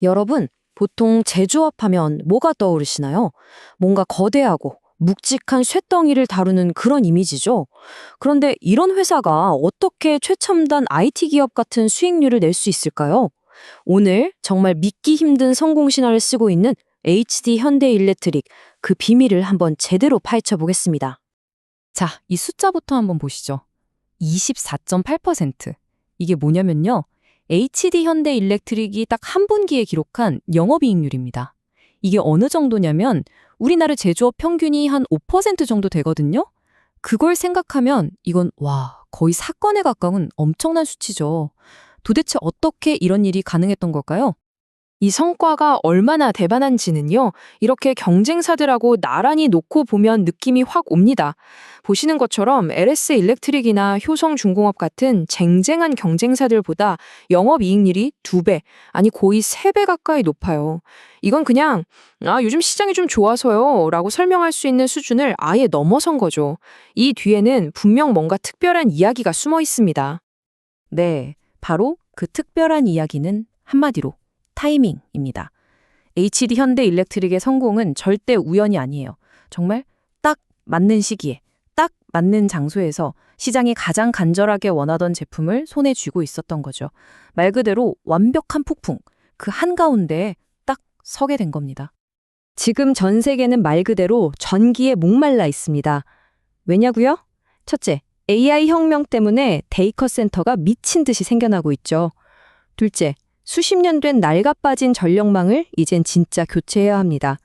여러분, 보통 제조업 하면 뭐가 떠오르시나요? 뭔가 거대하고 묵직한 쇳덩이를 다루는 그런 이미지죠. 그런데 이런 회사가 어떻게 최첨단 IT 기업 같은 수익률을 낼 수 있을까요? 오늘 정말 믿기 힘든 성공 신화를 쓰고 있는 HD 현대일렉트릭, 그 비밀을 한번 제대로 파헤쳐 보겠습니다. 자, 이 숫자부터 한번 보시죠. 24.8%. 이게 뭐냐면요. HD 현대일렉트릭이 딱 한 분기에 기록한 영업이익률입니다. 이게 어느 정도냐면 우리나라 제조업 평균이 한 5% 정도 되거든요. 그걸 생각하면 이건 거의 사건에 가까운 엄청난 수치죠. 도대체 어떻게 이런 일이 가능했던 걸까요? 이 성과가 얼마나 대단한지는요, 이렇게 경쟁사들하고 나란히 놓고 보면 느낌이 확 옵니다. 보시는 것처럼 LS 일렉트릭이나 효성중공업 같은 쟁쟁한 경쟁사들보다 영업이익률이 2배, 아니 거의 3배 가까이 높아요. 이건 그냥, 요즘 시장이 좀 좋아서요 라고 설명할 수 있는 수준을 아예 넘어선 거죠. 이 뒤에는 분명 뭔가 특별한 이야기가 숨어 있습니다. 네, 바로 그 특별한 이야기는 한마디로 타이밍입니다. HD 현대일렉트릭의 성공은 절대 우연이 아니에요. 정말 딱 맞는 시기에, 딱 맞는 장소에서 시장이 가장 간절하게 원하던 제품을 손에 쥐고 있었던 거죠. 말 그대로 완벽한 폭풍, 그 한가운데에 딱 서게 된 겁니다. 지금 전 세계는 말 그대로 전기에 목말라 있습니다. 왜냐고요? 첫째, AI 혁명 때문에 데이터 센터가 미친 듯이 생겨나고 있죠. 둘째, 수십 년 된 낡아빠진 전력망을 이젠 진짜 교체해야 합니다.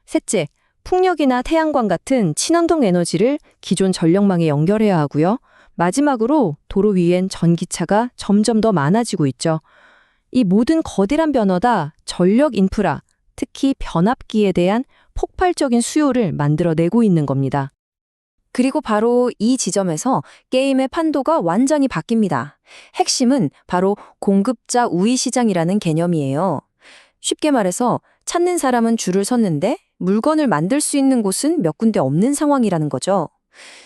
셋째, 풍력이나 태양광 같은 친환경 에너지를 기존 전력망에 연결해야 하고요. 마지막으로 도로 위엔 전기차가 점점 더 많아지고 있죠. 이 모든 거대한 변화다 전력 인프라, 특히 변압기에 대한 폭발적인 수요를 만들어내고 있는 겁니다. 그리고 바로 이 지점에서 게임의 판도가 완전히 바뀝니다. 핵심은 바로 공급자 우위 시장이라는 개념이에요. 쉽게 말해서 찾는 사람은 줄을 섰는데 물건을 만들 수 있는 곳은 몇 군데 없는 상황이라는 거죠.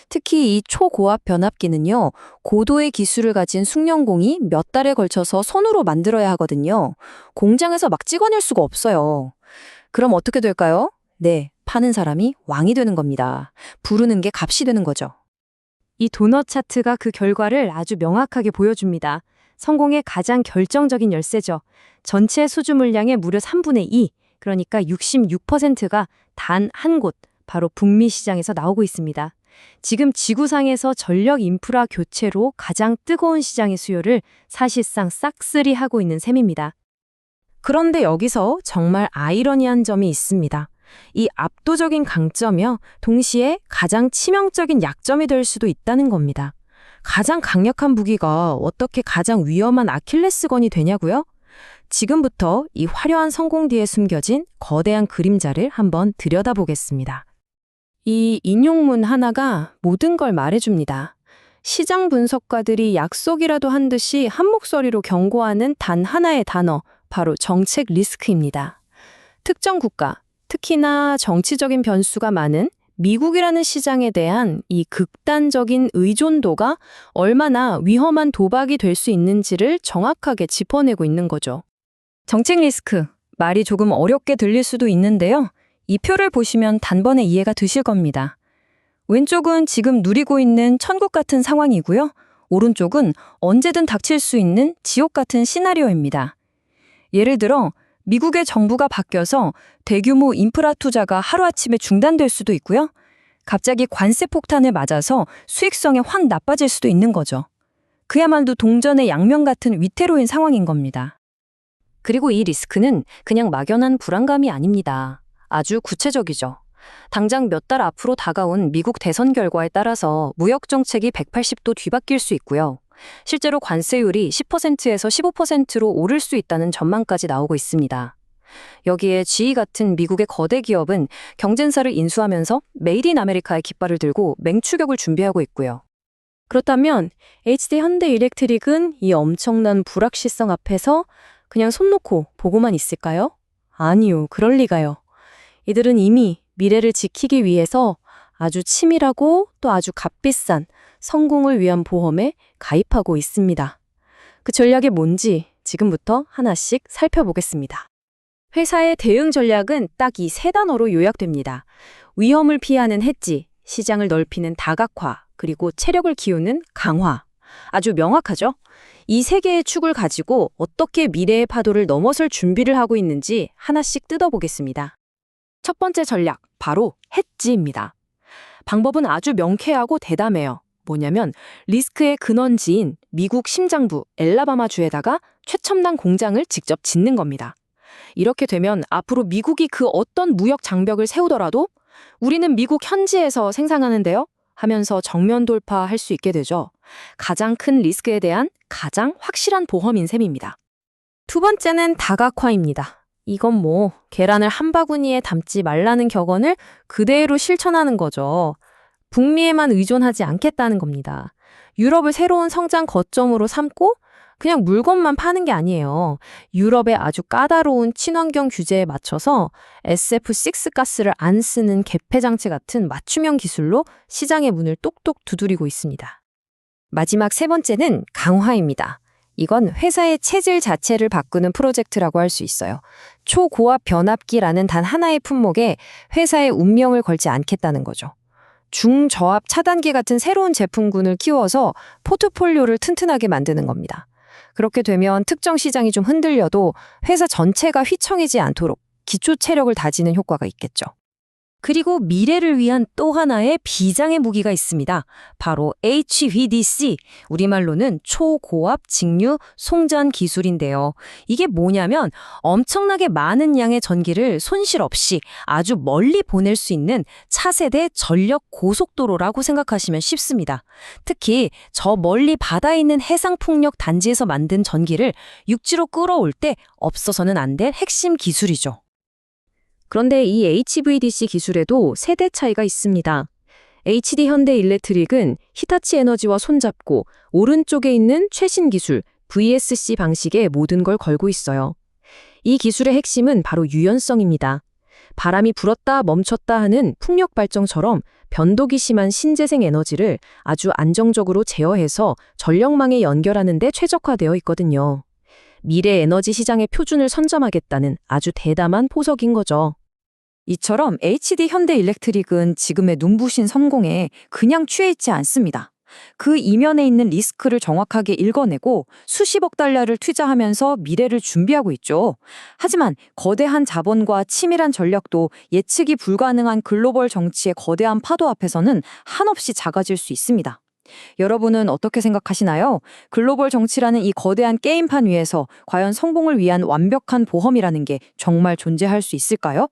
특히 이 초고압 변압기는요, 고도의 기술을 가진 숙련공이 몇 달에 걸쳐서 손으로 만들어야 하거든요. 공장에서 막 찍어낼 수가 없어요. 그럼 어떻게 될까요? 네, 파는 사람이 왕이 되는 겁니다. 부르는 게 값이 되는 거죠. 이 도넛 차트가 그 결과를 아주 명확하게 보여줍니다. 성공의 가장 결정적인 열쇠죠. 전체 수주 물량의 무려 3분의 2, 그러니까 66%가 단 한 곳, 바로 북미 시장에서 나오고 있습니다. 지금 지구상에서 전력 인프라 교체로 가장 뜨거운 시장의 수요를 사실상 싹쓸이 하고 있는 셈입니다. 그런데 여기서 정말 아이러니한 점이 있습니다. 이 압도적인 강점이요, 동시에 가장 치명적인 약점이 될 수도 있다는 겁니다. 가장 강력한 무기가 어떻게 가장 위험한 아킬레스건이 되냐고요? 지금부터 이 화려한 성공 뒤에 숨겨진 거대한 그림자를 한번 들여다보겠습니다. 이 인용문 하나가 모든 걸 말해줍니다. 시장 분석가들이 약속이라도 한 듯이 한 목소리로 경고하는 단 하나의 단어, 바로 정책 리스크입니다. 특정 국가, 특히나 정치적인 변수가 많은 미국이라는 시장에 대한 이 극단적인 의존도가 얼마나 위험한 도박이 될 수 있는지를 정확하게 짚어내고 있는 거죠. 정책 리스크, 말이 조금 어렵게 들릴 수도 있는데요. 이 표를 보시면 단번에 이해가 되실 겁니다. 왼쪽은 지금 누리고 있는 천국 같은 상황이고요. 오른쪽은 언제든 닥칠 수 있는 지옥 같은 시나리오입니다. 예를 들어 미국의 정부가 바뀌어서 대규모 인프라 투자가 하루아침에 중단될 수도 있고요. 갑자기 관세 폭탄을 맞아서 수익성에 확 나빠질 수도 있는 거죠. 그야말로 동전의 양면 같은 위태로운 상황인 겁니다. 그리고 이 리스크는 그냥 막연한 불안감이 아닙니다. 아주 구체적이죠. 당장 몇 달 앞으로 다가온 미국 대선 결과에 따라서 무역 정책이 180도 뒤바뀔 수 있고요. 실제로 관세율이 10%에서 15%로 오를 수 있다는 전망까지 나오고 있습니다. 여기에 GE 같은 미국의 거대 기업은 경쟁사를 인수하면서 메이드 인 아메리카의 깃발을 들고 맹추격을 준비하고 있고요. 그렇다면 HD 현대일렉트릭은 이 엄청난 불확실성 앞에서 그냥 손 놓고 보고만 있을까요? 아니요, 그럴 리가요. 이들은 이미 미래를 지키기 위해서 아주 치밀하고 또 아주 값비싼 성공을 위한 보험에 가입하고 있습니다. 그 전략이 뭔지 지금부터 하나씩 살펴보겠습니다. 회사의 대응 전략은 딱 이 세 단어로 요약됩니다. 위험을 피하는 해지, 시장을 넓히는 다각화, 그리고 체력을 키우는 강화. 아주 명확하죠? 이 세 개의 축을 가지고 어떻게 미래의 파도를 넘어설 준비를 하고 있는지 하나씩 뜯어보겠습니다. 첫 번째 전략, 바로 해지입니다. 방법은 아주 명쾌하고 대담해요. 뭐냐면 리스크의 근원지인 미국 심장부 엘라바마주에다가 최첨단 공장을 직접 짓는 겁니다. 이렇게 되면 앞으로 미국이 그 어떤 무역 장벽을 세우더라도 우리는 미국 현지에서 생산하는데요 하면서 정면 돌파할 수 있게 되죠. 가장 큰 리스크에 대한 가장 확실한 보험인 셈입니다. 두 번째는 다각화입니다. 이건 계란을 한 바구니에 담지 말라는 격언을 그대로 실천하는 거죠. 북미에만 의존하지 않겠다는 겁니다. 유럽을 새로운 성장 거점으로 삼고 그냥 물건만 파는 게 아니에요. 유럽의 아주 까다로운 친환경 규제에 맞춰서 SF6 가스를 안 쓰는 개폐 장치 같은 맞춤형 기술로 시장의 문을 똑똑 두드리고 있습니다. 마지막 세 번째는 강화입니다. 이건 회사의 체질 자체를 바꾸는 프로젝트라고 할 수 있어요. 초고압 변압기라는 단 하나의 품목에 회사의 운명을 걸지 않겠다는 거죠. 중저압 차단기 같은 새로운 제품군을 키워서 포트폴리오를 튼튼하게 만드는 겁니다. 그렇게 되면 특정 시장이 좀 흔들려도 회사 전체가 휘청이지 않도록 기초 체력을 다지는 효과가 있겠죠. 그리고 미래를 위한 또 하나의 비장의 무기가 있습니다. 바로 HVDC, 우리말로는 초고압 직류 송전 기술인데요. 이게 뭐냐면 엄청나게 많은 양의 전기를 손실 없이 아주 멀리 보낼 수 있는 차세대 전력 고속도로라고 생각하시면 쉽습니다. 특히 저 멀리 바다에 있는 해상풍력 단지에서 만든 전기를 육지로 끌어올 때 없어서는 안 될 핵심 기술이죠. 그런데 이 HVDC 기술에도 세대 차이가 있습니다. HD 현대 일렉트릭은 히타치 에너지와 손잡고 오른쪽에 있는 최신 기술 VSC 방식에 모든 걸 걸고 있어요. 이 기술의 핵심은 바로 유연성입니다. 바람이 불었다 멈췄다 하는 풍력 발전처럼 변동이 심한 신재생 에너지를 아주 안정적으로 제어해서 전력망에 연결하는 데 최적화되어 있거든요. 미래 에너지 시장의 표준을 선점하겠다는 아주 대담한 포석인 거죠. 이처럼 HD 현대 일렉트릭은 지금의 눈부신 성공에 그냥 취해 있지 않습니다. 그 이면에 있는 리스크를 정확하게 읽어내고 수십억 달러를 투자하면서 미래를 준비하고 있죠. 하지만 거대한 자본과 치밀한 전략도 예측이 불가능한 글로벌 정치의 거대한 파도 앞에서는 한없이 작아질 수 있습니다. 여러분은 어떻게 생각하시나요? 글로벌 정치라는 이 거대한 게임판 위에서 과연 성공을 위한 완벽한 보험이라는 게 정말 존재할 수 있을까요?